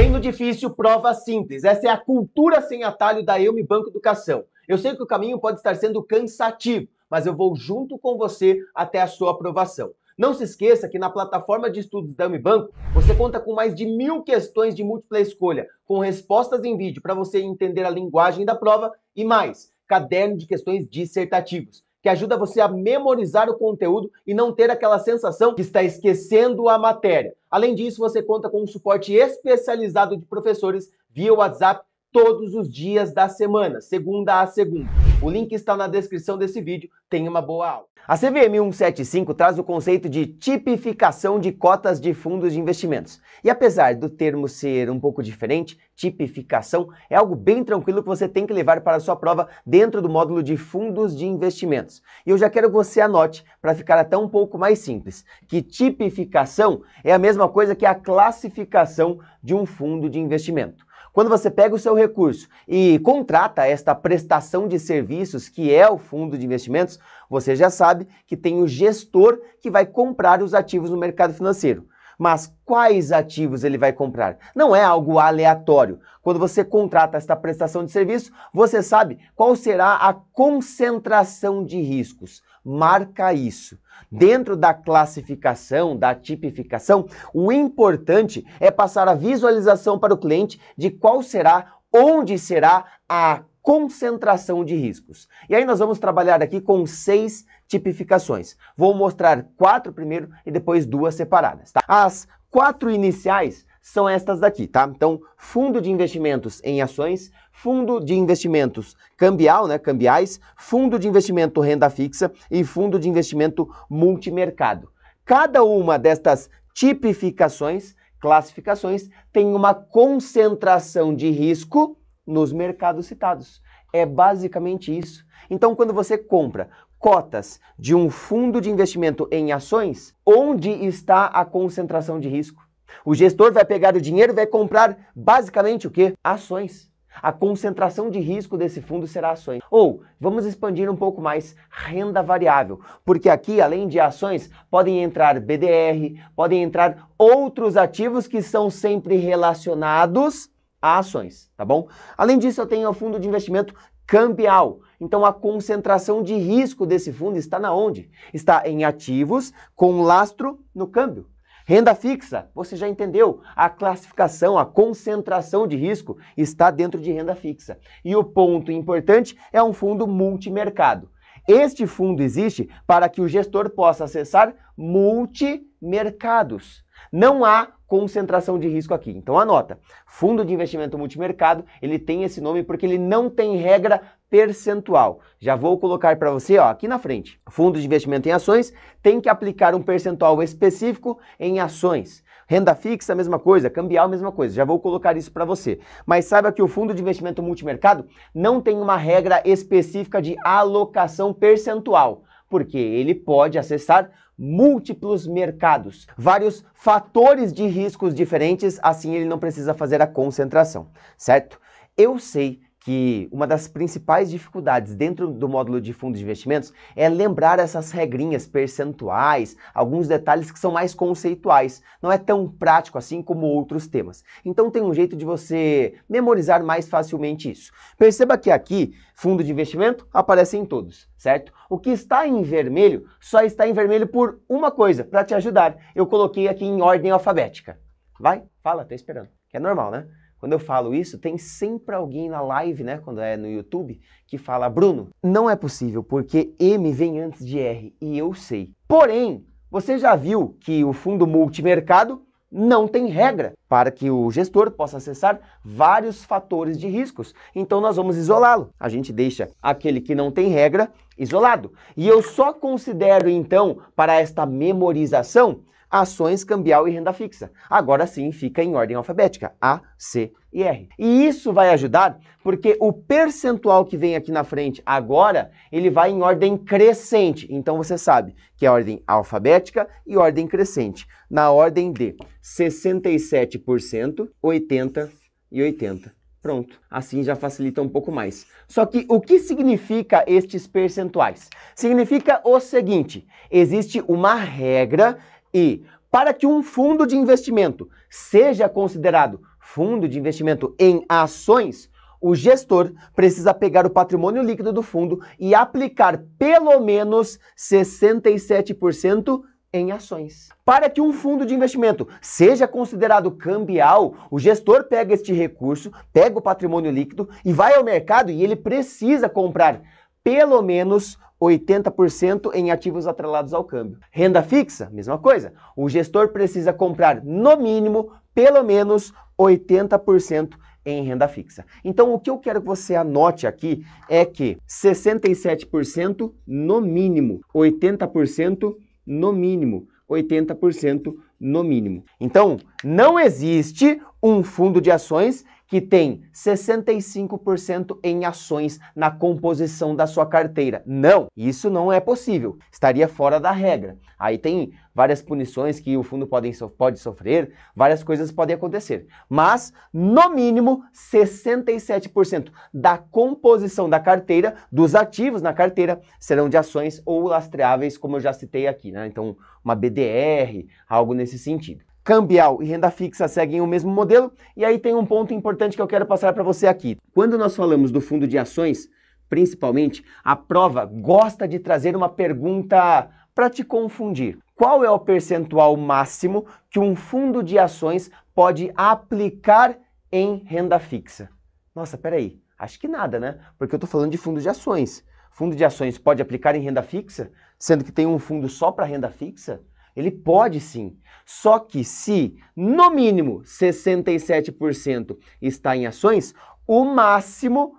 Treino difícil, prova simples. Essa é a cultura sem atalho da Eu Me Banco Educação. Eu sei que o caminho pode estar sendo cansativo, mas eu vou junto com você até a sua aprovação. Não se esqueça que na plataforma de estudos da Eu Me Banco, você conta com mais de 1000 questões de múltipla escolha, com respostas em vídeo para você entender a linguagem da prova e mais, caderno de questões dissertativos, que ajuda você a memorizar o conteúdo e não ter aquela sensação que está esquecendo a matéria. Além disso, você conta com um suporte especializado de professores via WhatsApp todos os dias da semana, segunda a segunda. O link está na descrição desse vídeo. Tenha uma boa aula. A CVM 175 traz o conceito de tipificação de cotas de fundos de investimentos. E apesar do termo ser um pouco diferente, tipificação é algo bem tranquilo que você tem que levar para a sua prova dentro do módulo de fundos de investimentos. E eu já quero que você anote, para ficar até um pouco mais simples, que tipificação é a mesma coisa que a classificação de um fundo de investimento. Quando você pega o seu recurso e contrata esta prestação de serviços, que é o fundo de investimentos, você já sabe que tem o gestor que vai comprar os ativos no mercado financeiro. Mas quais ativos ele vai comprar? Não é algo aleatório. Quando você contrata esta prestação de serviço, você sabe qual será a concentração de riscos. Marca isso. Dentro da classificação, da tipificação, o importante é passar a visualização para o cliente de qual será, onde será a concentração de riscos. E aí nós vamos trabalhar aqui com 6 tipificações. Vou mostrar 4 primeiro e depois 2 separadas, tá? As 4 iniciais são estas daqui, tá? Então, fundo de investimentos em ações, fundo de investimentos cambial, né, cambiais, fundo de investimento renda fixa e fundo de investimento multimercado. Cada uma destas tipificações, classificações, tem uma concentração de risco nos mercados citados. É basicamente isso. Então, quando você compra cotas de um fundo de investimento em ações, onde está a concentração de risco? O gestor vai pegar o dinheiro e vai comprar basicamente o quê? Ações. A concentração de risco desse fundo será ações. Ou, vamos expandir um pouco mais, renda variável. Porque aqui, além de ações, podem entrar BDR, podem entrar outros ativos que são sempre relacionados a ações, tá bom? Além disso, eu tenho o fundo de investimento cambial. Então, a concentração de risco desse fundo está na onde? Está em ativos com lastro no câmbio. Renda fixa, você já entendeu, a classificação, a concentração de risco está dentro de renda fixa. E o ponto importante é um fundo multimercado. Este fundo existe para que o gestor possa acessar multimercados. Não há concentração de risco aqui. Então anota, fundo de investimento multimercado, ele tem esse nome porque ele não tem regra percentual. Já vou colocar para você, ó, aqui na frente. Fundo de investimento em ações tem que aplicar um percentual específico em ações. Renda fixa, mesma coisa. Cambial, mesma coisa. Já vou colocar isso para você. Mas saiba que o fundo de investimento multimercado não tem uma regra específica de alocação percentual, porque ele pode acessar múltiplos mercados, vários fatores de riscos diferentes, assim ele não precisa fazer a concentração, certo? Eu sei que uma das principais dificuldades dentro do módulo de fundos de investimentos é lembrar essas regrinhas percentuais, alguns detalhes que são mais conceituais. Não é tão prático assim como outros temas. Então tem um jeito de você memorizar mais facilmente isso. Perceba que aqui, fundo de investimento aparece em todos, certo? O que está em vermelho só está em vermelho por uma coisa, para te ajudar. Eu coloquei aqui em ordem alfabética. Vai, fala, tô esperando. Que é normal, né? Quando eu falo isso, tem sempre alguém na live, né, quando é no YouTube, que fala, Bruno, não é possível, porque M vem antes de R, e eu sei. Porém, você já viu que o fundo multimercado não tem regra para que o gestor possa acessar vários fatores de riscos. Então, nós vamos isolá-lo. A gente deixa aquele que não tem regra isolado. E eu só considero, então, para esta memorização, ações, cambial e renda fixa. Agora sim fica em ordem alfabética, A, C e R. E isso vai ajudar porque o percentual que vem aqui na frente agora, ele vai em ordem crescente. Então você sabe que é ordem alfabética e ordem crescente. Na ordem de 67%, 80% e 80%. Pronto, assim já facilita um pouco mais. Só que o que significa estes percentuais? Significa o seguinte, existe uma regra e Para que um fundo de investimento seja considerado fundo de investimento em ações, o gestor precisa pegar o patrimônio líquido do fundo e aplicar pelo menos 67% em ações. Para que um fundo de investimento seja considerado cambial, o gestor pega este recurso, pega o patrimônio líquido e vai ao mercado e ele precisa comprar pelo menos 80% em ativos atrelados ao câmbio. Renda fixa, mesma coisa. O gestor precisa comprar, no mínimo, pelo menos 80% em renda fixa. Então, o que eu quero que você anote aqui é que 67% no mínimo, 80% no mínimo, 80% no mínimo. Então, não existe um fundo de ações que tem 65% em ações na composição da sua carteira. Não, isso não é possível. Estaria fora da regra. Aí tem várias punições que o fundo pode sofrer, várias coisas podem acontecer. Mas, no mínimo, 67% da composição da carteira, dos ativos na carteira, serão de ações ou lastreáveis, como eu já citei aqui, né? Então, uma BDR, algo nesse sentido. Cambial e renda fixa seguem o mesmo modelo, e aí tem um ponto importante que eu quero passar para você aqui. Quando nós falamos do fundo de ações, principalmente, a prova gosta de trazer uma pergunta para te confundir. Qual é o percentual máximo que um fundo de ações pode aplicar em renda fixa? Nossa, peraí, acho que nada, né? Porque eu estou falando de fundo de ações. Fundo de ações pode aplicar em renda fixa, sendo que tem um fundo só para renda fixa? Ele pode sim, só que se no mínimo 67% está em ações, o máximo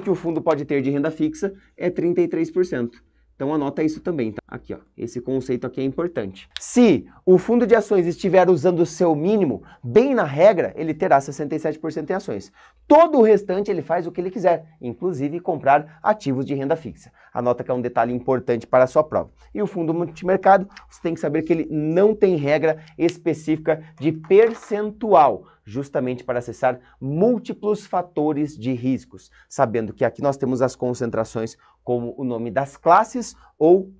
que o fundo pode ter de renda fixa é 33%. Então anota isso também, tá? Aqui, ó, esse conceito aqui é importante. Se o fundo de ações estiver usando o seu mínimo, bem na regra, ele terá 67% em ações. Todo o restante ele faz o que ele quiser, inclusive comprar ativos de renda fixa. Anota que é um detalhe importante para a sua prova. E o fundo multimercado, você tem que saber que ele não tem regra específica de percentual, justamente para acessar múltiplos fatores de riscos, sabendo que aqui nós temos as concentrações como o nome das classes ou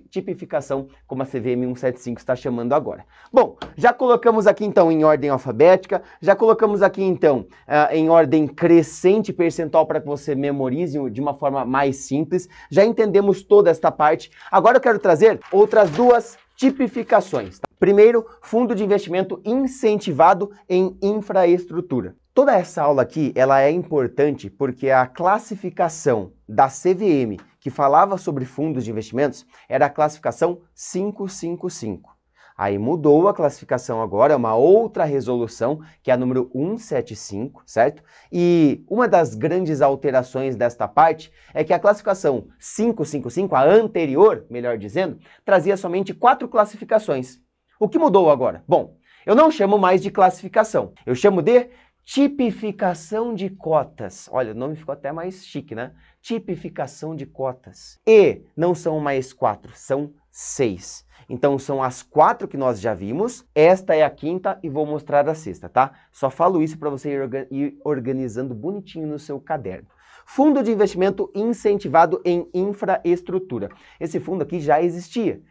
tipificação, como a CVM 175 está chamando agora. Bom, já colocamos aqui então em ordem alfabética, já colocamos aqui então em ordem crescente percentual para que você memorize de uma forma mais simples, já entendemos toda esta parte. Agora eu quero trazer outras duas tipificações. Tá? Primeiro, fundo de investimento incentivado em infraestrutura. Toda essa aula aqui, ela é importante porque a classificação da CVM que falava sobre fundos de investimentos era a classificação 555. Aí mudou a classificação agora, é uma outra resolução, que é a número 175, certo? E uma das grandes alterações desta parte é que a classificação 555, a anterior, melhor dizendo, trazia somente 4 classificações. O que mudou agora? Bom, eu não chamo mais de classificação, eu chamo de tipificação de cotas. Olha, o nome ficou até mais chique, né? Tipificação de cotas. E não são mais 4, são 6. Então são as 4 que nós já vimos, esta é a 5ª e vou mostrar a 6ª, tá? Só falo isso para você ir organizando bonitinho no seu caderno. Fundo de investimento incentivado em infraestrutura. Esse fundo aqui já existia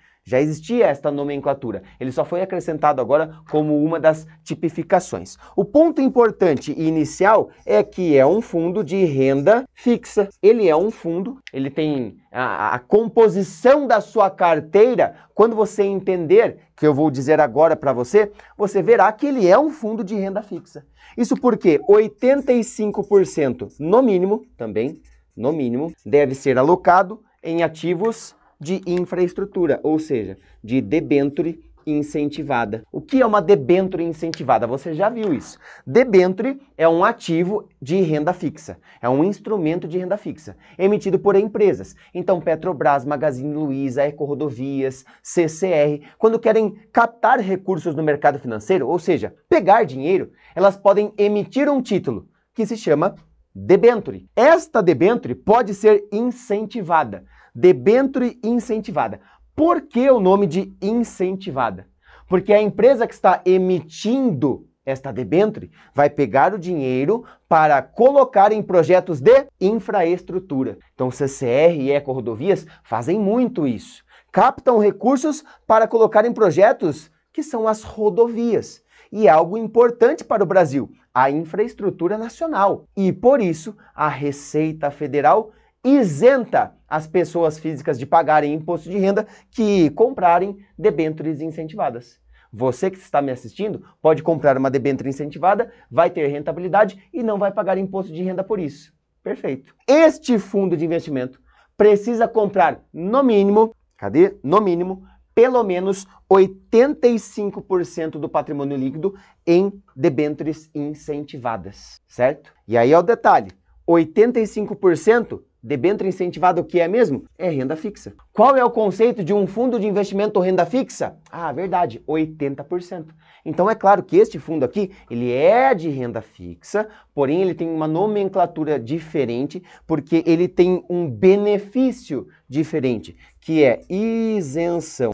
esta nomenclatura, ele só foi acrescentado agora como uma das tipificações. O ponto importante e inicial é que é um fundo de renda fixa. Ele é um fundo, ele tem a composição da sua carteira, quando você entender, que eu vou dizer agora para você, você verá que ele é um fundo de renda fixa. Isso porque 85% no mínimo, também no mínimo, deve ser alocado em ativos de infraestrutura, ou seja, de debênture incentivada. O que é uma debênture incentivada? Você já viu isso. Debênture é um ativo de renda fixa, é um instrumento de renda fixa, emitido por empresas. Então, Petrobras, Magazine Luiza, Ecorodovias, CCR, quando querem captar recursos no mercado financeiro, ou seja, pegar dinheiro, elas podem emitir um título que se chama debênture. Esta debênture pode ser incentivada. Debênture incentivada. Por que o nome de incentivada? Porque a empresa que está emitindo esta debênture vai pegar o dinheiro para colocar em projetos de infraestrutura. Então, CCR e Ecorodovias fazem muito isso. Captam recursos para colocar em projetos que são as rodovias. E é algo importante para o Brasil, a infraestrutura nacional. E por isso, a Receita Federal isenta as pessoas físicas de pagarem imposto de renda que comprarem debêntures incentivadas. Você que está me assistindo pode comprar uma debênture incentivada, vai ter rentabilidade e não vai pagar imposto de renda por isso. Perfeito. Este fundo de investimento precisa comprar no mínimo, No mínimo, pelo menos 85% do patrimônio líquido em debêntures incentivadas, certo? E aí é o detalhe, 85% debênture incentivada o que é mesmo? É renda fixa. Qual é o conceito de um fundo de investimento renda fixa? Ah, verdade, 80%. Então é claro que este fundo aqui, ele é de renda fixa, porém ele tem uma nomenclatura diferente, porque ele tem um benefício diferente, que é isenção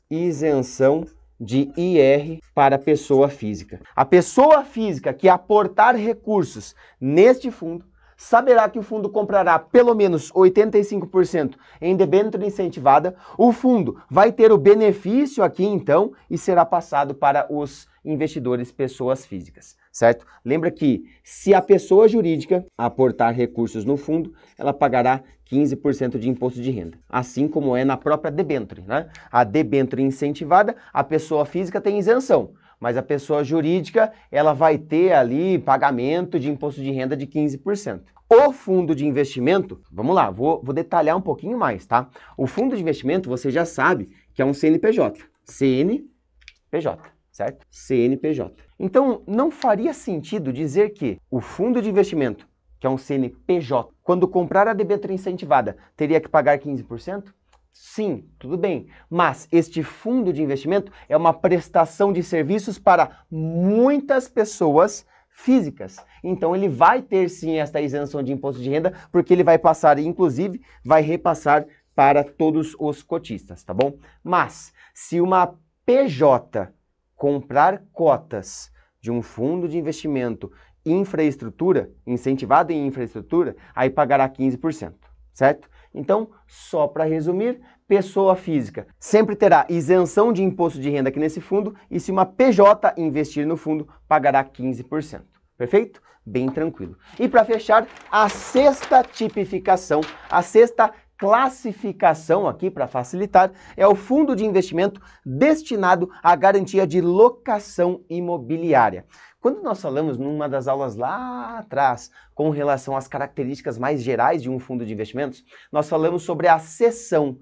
de IR para pessoa física. A pessoa física que aportar recursos neste fundo saberá que o fundo comprará pelo menos 85% em debênture incentivada. O fundo vai ter o benefício aqui, então, e será passado para os investidores pessoas físicas, certo? Lembra que se a pessoa jurídica aportar recursos no fundo, ela pagará 15% de imposto de renda, assim como é na própria debênture, né? A debênture incentivada, a pessoa física tem isenção, mas a pessoa jurídica, ela vai ter ali pagamento de imposto de renda de 15%. O fundo de investimento, vamos lá, vou detalhar um pouquinho mais, tá? O fundo de investimento, você já sabe que é um CNPJ. CNPJ, certo? CNPJ. Então, não faria sentido dizer que o fundo de investimento, que é um CNPJ, quando comprar a debênture incentivada, teria que pagar 15%? Sim, tudo bem, mas este fundo de investimento é uma prestação de serviços para muitas pessoas físicas. Então ele vai ter sim esta isenção de imposto de renda, porque ele vai passar, inclusive, vai repassar para todos os cotistas, tá bom? Mas se uma PJ comprar cotas de um fundo de investimento infraestrutura, incentivado em infraestrutura, aí pagará 15%, certo? Então, só para resumir, pessoa física sempre terá isenção de imposto de renda aqui nesse fundo e se uma PJ investir no fundo, pagará 15%. Perfeito? Bem tranquilo. E para fechar, a sexta tipificação, a sexta classificação aqui para facilitar é o fundo de investimento destinado à garantia de locação imobiliária. Quando nós falamos numa das aulas lá atrás com relação às características mais gerais de um fundo de investimentos, nós falamos sobre a cessão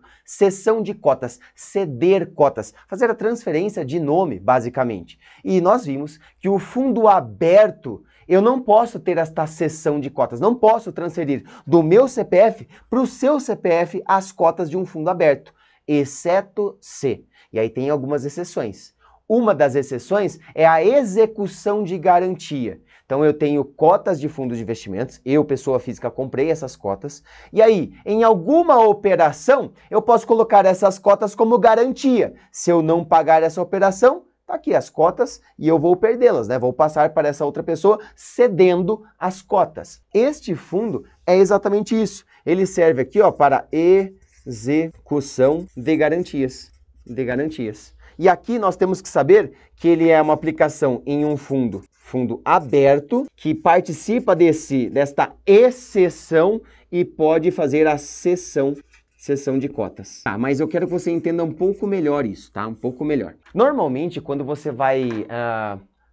de cotas, ceder cotas, fazer a transferência de nome, basicamente. E nós vimos que o fundo aberto, eu não posso ter esta cessão de cotas, não posso transferir do meu CPF para o seu CPF as cotas de um fundo aberto, exceto se. E aí tem algumas exceções. Uma das exceções é a execução de garantia. Então eu tenho cotas de fundos de investimentos, eu, pessoa física, comprei essas cotas, e aí, em alguma operação, eu posso colocar essas cotas como garantia. Se eu não pagar essa operação, tá aqui as cotas e eu vou perdê-las, né? Vou passar para essa outra pessoa cedendo as cotas. Este fundo é exatamente isso. Ele serve aqui, ó, para execução de garantias. E aqui nós temos que saber que ele é uma aplicação em um fundo aberto, que participa desta exceção e pode fazer a cessão de cotas. Tá, mas eu quero que você entenda um pouco melhor isso, tá? Um pouco melhor. Normalmente, quando você vai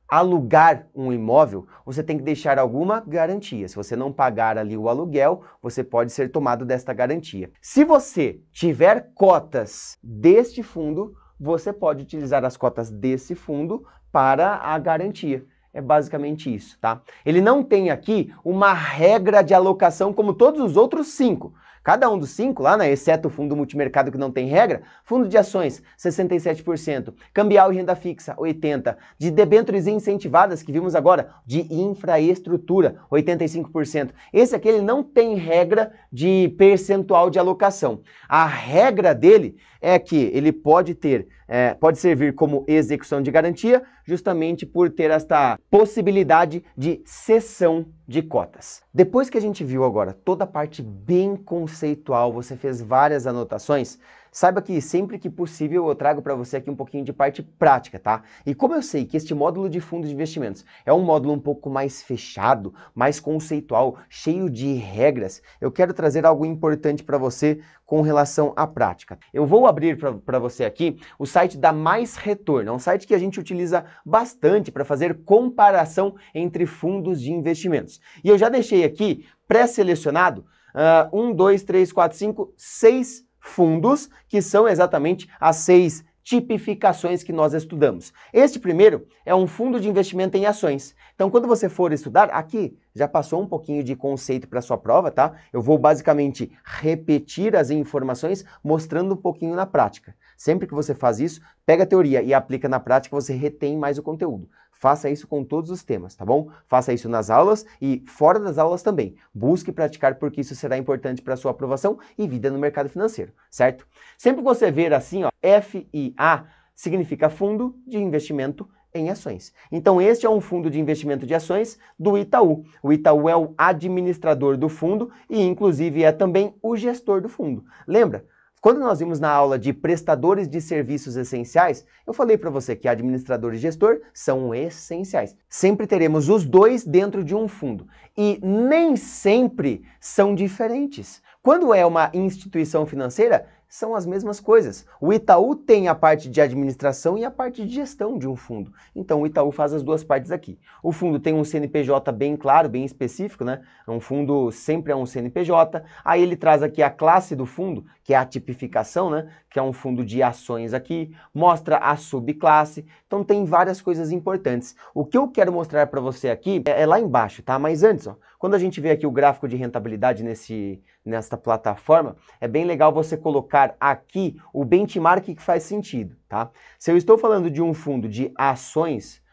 alugar um imóvel, você tem que deixar alguma garantia. Se você não pagar ali o aluguel, você pode ser tomado desta garantia. Se você tiver cotas deste fundo, você pode utilizar as cotas desse fundo para a garantia. É basicamente isso, tá? Ele não tem aqui uma regra de alocação como todos os outros 5. Cada um dos 5 lá, né, exceto o fundo multimercado que não tem regra, fundo de ações, 67%, cambial e renda fixa, 80%, de debêntures incentivadas, que vimos agora, de infraestrutura, 85%. Esse aqui ele não tem regra de percentual de alocação. A regra dele é que ele pode servir como execução de garantia, justamente por ter esta possibilidade de cessão de cotas. Depois que a gente viu agora toda a parte bem conceitual, você fez várias anotações, Saiba que sempre que possível eu trago para você aqui um pouquinho de parte prática, tá? E como eu sei que este módulo de fundos de investimentos é um módulo um pouco mais fechado, mais conceitual, cheio de regras, eu quero trazer algo importante para você com relação à prática. Eu vou abrir para você aqui o site da Mais Retorno, é um site que a gente utiliza bastante para fazer comparação entre fundos de investimentos. E eu já deixei aqui pré-selecionado 1, 2, 3, 4, 5, 6 fundos, que são exatamente as 6 tipificações que nós estudamos. Este primeiro é um fundo de investimento em ações. Então, quando você for estudar, aqui já passou um pouquinho de conceito para sua prova, tá? Eu vou basicamente repetir as informações, mostrando um pouquinho na prática. Sempre que você faz isso, pega a teoria e aplica na prática, você retém mais o conteúdo. Faça isso com todos os temas, tá bom? Faça isso nas aulas e fora das aulas também. Busque praticar porque isso será importante para a sua aprovação e vida no mercado financeiro, certo? Sempre que você ver assim, ó, FIA significa Fundo de Investimento em Ações. Então este é um fundo de investimento de ações do Itaú. O Itaú é o administrador do fundo e inclusive é também o gestor do fundo. Lembra? Quando nós vimos na aula de prestadores de serviços essenciais, eu falei para você que administrador e gestor são essenciais. Sempre teremos os dois dentro de um fundo e nem sempre são diferentes. Quando é uma instituição financeira, são as mesmas coisas. O Itaú tem a parte de administração e a parte de gestão de um fundo. Então o Itaú faz as duas partes aqui. O fundo tem um CNPJ bem claro, bem específico, né? Um fundo sempre é um CNPJ. Aí ele traz aqui a classe do fundo, que é a tipificação, né? Que é um fundo de ações aqui. Mostra a subclasse. Então tem várias coisas importantes. O que eu quero mostrar para você aqui é lá embaixo, tá? Mas antes, ó, quando a gente vê aqui o gráfico de rentabilidade nesta plataforma, é bem legal você colocar aqui o benchmark que faz sentido, tá? Se eu estou falando de um fundo de ações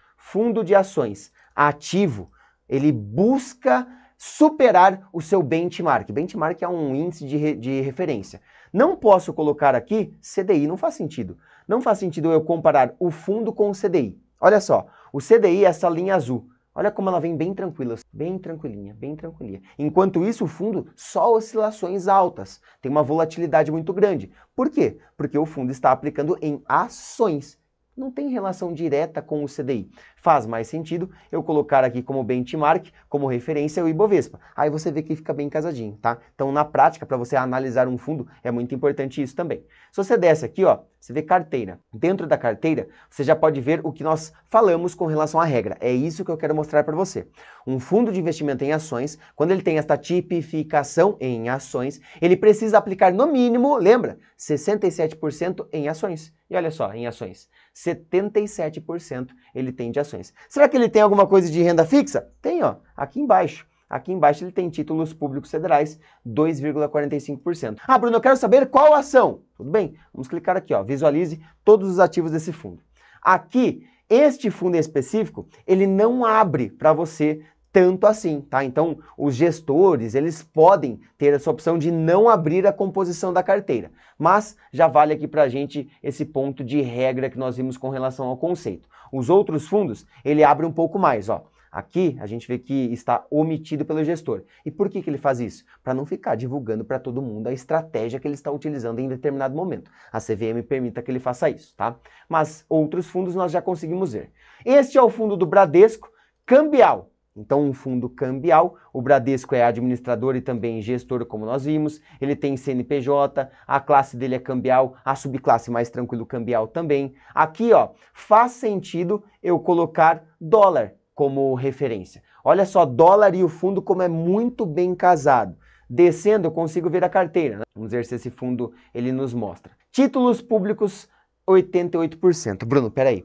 ativo, ele busca superar o seu benchmark. Benchmark é um índice de referência. Não posso colocar aqui CDI, não faz sentido. Não faz sentido eu comparar o fundo com o CDI. Olha só, o CDI é essa linha azul. Olha como ela vem bem tranquila, bem tranquilinha, bem tranquilinha. Enquanto isso, o fundo só oscilações altas, tem uma volatilidade muito grande. Por quê? Porque o fundo está aplicando em ações. Não tem relação direta com o CDI. Faz mais sentido eu colocar aqui como benchmark, como referência, o Ibovespa. Aí você vê que fica bem casadinho, tá? Então, na prática, para você analisar um fundo, é muito importante isso também. Se você desce aqui, ó, você vê carteira. Dentro da carteira, você já pode ver o que nós falamos com relação à regra. É isso que eu quero mostrar para você. Um fundo de investimento em ações, quando ele tem esta tipificação em ações, ele precisa aplicar no mínimo, lembra, 67% em ações. E olha só, em ações, 77% ele tem de ações. Será que ele tem alguma coisa de renda fixa? Tem, ó, aqui embaixo. Aqui embaixo ele tem títulos públicos federais, 2,45%. Ah, Bruno, eu quero saber qual ação. Tudo bem, vamos clicar aqui, ó, visualize todos os ativos desse fundo. Aqui, este fundo em específico, ele não abre para você tanto assim, tá? Então, os gestores, eles podem ter essa opção de não abrir a composição da carteira, mas já vale aqui pra gente esse ponto de regra que nós vimos com relação ao conceito. Os outros fundos, ele abre um pouco mais, ó. Aqui a gente vê que está omitido pelo gestor. E por que ele faz isso? Para não ficar divulgando para todo mundo a estratégia que ele está utilizando em determinado momento. A CVM permita que ele faça isso, tá? Mas outros fundos nós já conseguimos ver. Este é o fundo do Bradesco Cambial. Então, um fundo cambial, o Bradesco é administrador e também gestor, como nós vimos, ele tem CNPJ, a classe dele é cambial, a subclasse mais tranquilo cambial também. Aqui, ó, faz sentido eu colocar dólar como referência. Olha só, dólar e o fundo como é muito bem casado. Descendo, eu consigo ver a carteira, né? Vamos ver se esse fundo ele nos mostra. Títulos públicos, 88%. Bruno, peraí.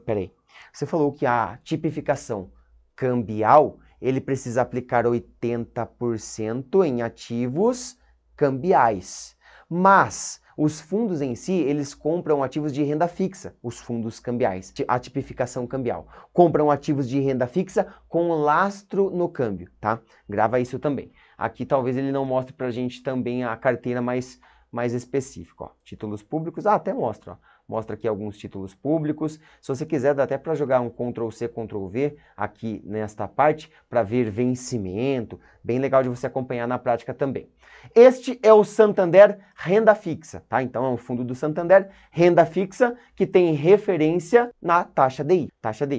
Você falou que a tipificação cambial, ele precisa aplicar 80% em ativos cambiais. Mas os fundos em si, eles compram ativos de renda fixa, os fundos cambiais, a tipificação cambial. Compram ativos de renda fixa com lastro no câmbio, tá? Grava isso também. Aqui talvez ele não mostre pra gente também a carteira mais específica, ó. Títulos públicos, até mostra, ó. mostra aqui alguns títulos públicos. Se você quiser, dá até para jogar um Ctrl+C, Ctrl+V aqui nesta parte, para ver vencimento, bem legal de você acompanhar na prática também. Este é o Santander Renda Fixa, tá? Então é um fundo do Santander Renda Fixa que tem referência na taxa DI,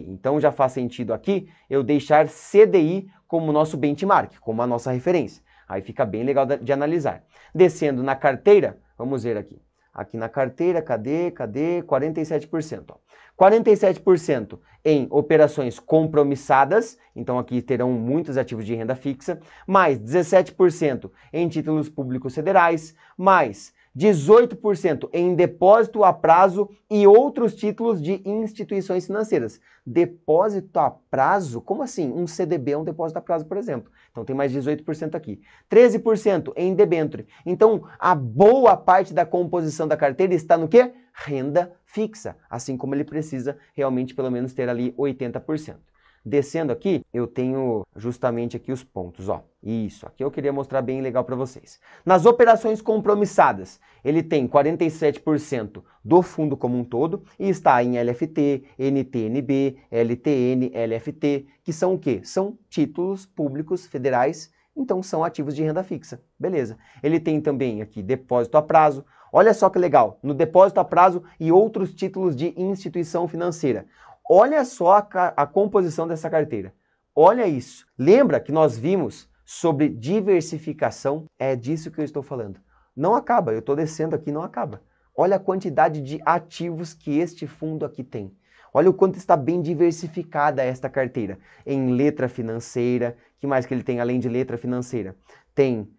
Então já faz sentido aqui eu deixar CDI como nosso benchmark, como a nossa referência. Aí fica bem legal de analisar. Descendo na carteira, vamos ver aqui. Aqui na carteira, cadê? 47%. Ó. 47% em operações compromissadas, então aqui terão muitos ativos de renda fixa, mais 17% em títulos públicos federais, mais 18% em depósito a prazo e outros títulos de instituições financeiras. Depósito a prazo? Como assim? Um CDB é um depósito a prazo, por exemplo. Então tem mais 18% aqui. 13% em debênture. Então a boa parte da composição da carteira está no quê? Renda fixa. Assim como ele precisa realmente pelo menos ter ali 80%. Descendo aqui, eu tenho justamente aqui os pontos, ó. Isso, aqui eu queria mostrar bem legal para vocês. Nas operações compromissadas, ele tem 47% do fundo como um todo e está em LFT, NTNB, LTN, LFT, que são o quê? São títulos públicos federais, então são ativos de renda fixa. Beleza. Ele tem também aqui depósito a prazo. Olha só que legal, no depósito a prazo e outros títulos de instituição financeira. Olha só a composição dessa carteira. Olha isso. Lembra que nós vimos sobre diversificação? É disso que eu estou falando. Não acaba, eu estou descendo aqui, não acaba. Olha a quantidade de ativos que este fundo aqui tem. Olha o quanto está bem diversificada esta carteira. Em letra financeira, que mais que ele tem além de letra financeira? Tem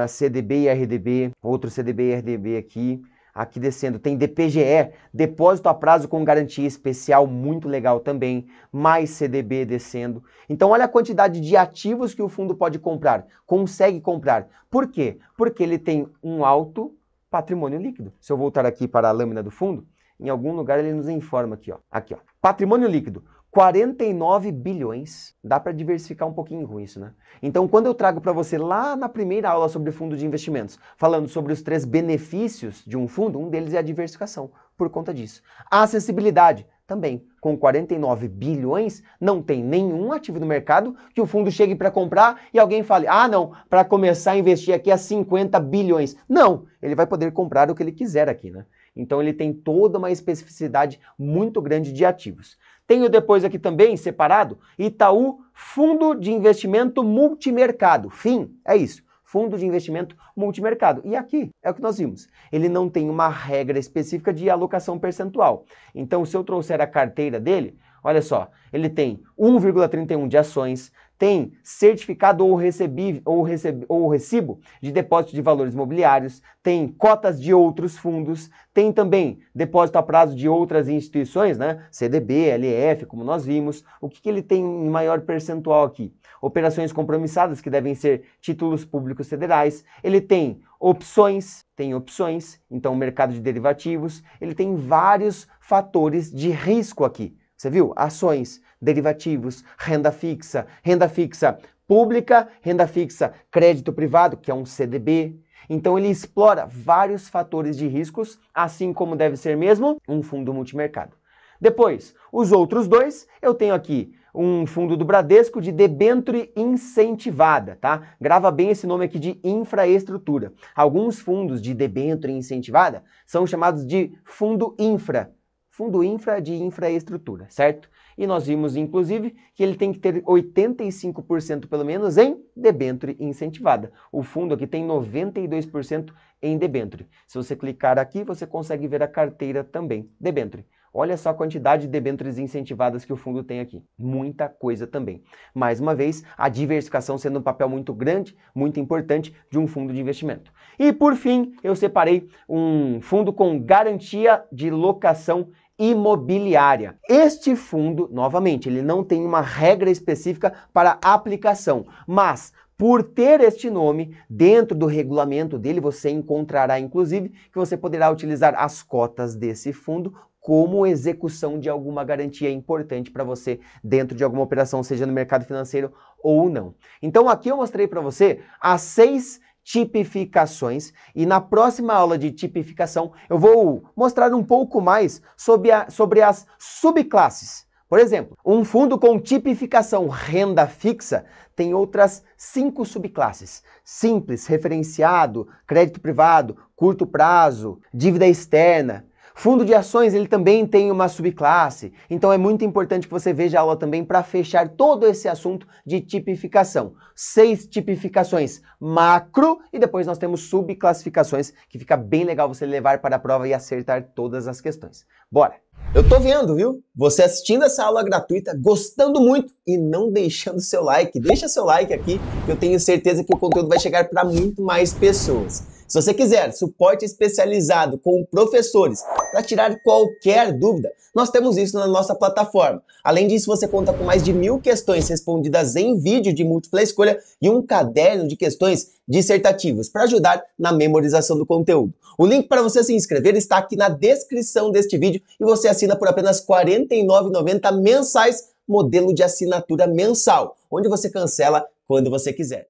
CDB e RDB, outro CDB e RDB aqui. Aqui descendo tem DPGE, depósito a prazo com garantia especial, muito legal também, mais CDB descendo. Então olha a quantidade de ativos que o fundo pode comprar, consegue comprar. Por quê? Porque ele tem um alto patrimônio líquido. Se eu voltar aqui para a lâmina do fundo, em algum lugar ele nos informa aqui, ó. Aqui, ó. Patrimônio líquido. 49 bilhões. Dá para diversificar um pouquinho com isso, né? Então, quando eu trago para você lá na primeira aula sobre fundo de investimentos, falando sobre os 3 benefícios de um fundo, um deles é a diversificação, por conta disso. A acessibilidade, também. Com 49 bilhões, não tem nenhum ativo no mercado que o fundo chegue para comprar e alguém fale, ah, não, para começar a investir aqui é 50 bilhões. Não, ele vai poder comprar o que ele quiser aqui, né? Então, ele tem toda uma especificidade muito grande de ativos. Tenho depois aqui também, separado, Itaú Fundo de Investimento Multimercado. FIM, é isso. Fundo de Investimento Multimercado. E aqui é o que nós vimos. Ele não tem uma regra específica de alocação percentual. Então, se eu trouxer a carteira dele, olha só, ele tem 1,31 de ações, tem certificado ou recibo de depósito de valores imobiliários, tem cotas de outros fundos, tem também depósito a prazo de outras instituições, né? CDB, LF, como nós vimos. O que ele tem em maior percentual aqui? Operações compromissadas, que devem ser títulos públicos federais. Ele tem opções, então mercado de derivativos. Ele tem vários fatores de risco aqui. Você viu? Ações, derivativos, renda fixa pública, renda fixa crédito privado, que é um CDB. Então ele explora vários fatores de riscos, assim como deve ser mesmo um fundo multimercado. Depois, os outros dois, eu tenho aqui um fundo do Bradesco de debênture incentivada, tá? Grava bem esse nome aqui de infraestrutura. Alguns fundos de debênture incentivada são chamados de fundo infra de infraestrutura, certo? E nós vimos, inclusive, que ele tem que ter 85% pelo menos em debênture incentivada. O fundo aqui tem 92% em debênture. Se você clicar aqui, você consegue ver a carteira também, debênture. Olha só a quantidade de debêntures incentivadas que o fundo tem aqui. Muita coisa também. Mais uma vez, a diversificação sendo um papel muito grande, muito importante de um fundo de investimento. E por fim, eu separei um fundo com garantia de locação imobiliária. Este fundo, novamente, ele não tem uma regra específica para aplicação, mas por ter este nome, dentro do regulamento dele, você encontrará, inclusive, que você poderá utilizar as cotas desse fundo como execução de alguma garantia importante para você dentro de alguma operação, seja no mercado financeiro ou não. Então aqui eu mostrei para você as 6 tipificações, e na próxima aula de tipificação eu vou mostrar um pouco mais sobre as subclasses. Por exemplo, um fundo com tipificação renda fixa tem outras 5 subclasses: simples, referenciado, crédito privado, curto prazo, dívida externa. Fundo de ações, ele também tem uma subclasse, então é muito importante que você veja a aula também para fechar todo esse assunto de tipificação. 6 tipificações macro e depois nós temos subclassificações, que fica bem legal você levar para a prova e acertar todas as questões. Bora! Eu tô vendo, viu? Você assistindo essa aula gratuita, gostando muito e não deixando seu like. Deixa seu like aqui, que eu tenho certeza que o conteúdo vai chegar para muito mais pessoas. Se você quiser suporte especializado com professores para tirar qualquer dúvida, nós temos isso na nossa plataforma. Além disso, você conta com mais de 1000 questões respondidas em vídeo de múltipla escolha e um caderno de questões dissertativas para ajudar na memorização do conteúdo. O link para você se inscrever está aqui na descrição deste vídeo e você assina por apenas R$ 49,90 mensais, modelo de assinatura mensal, onde você cancela quando você quiser.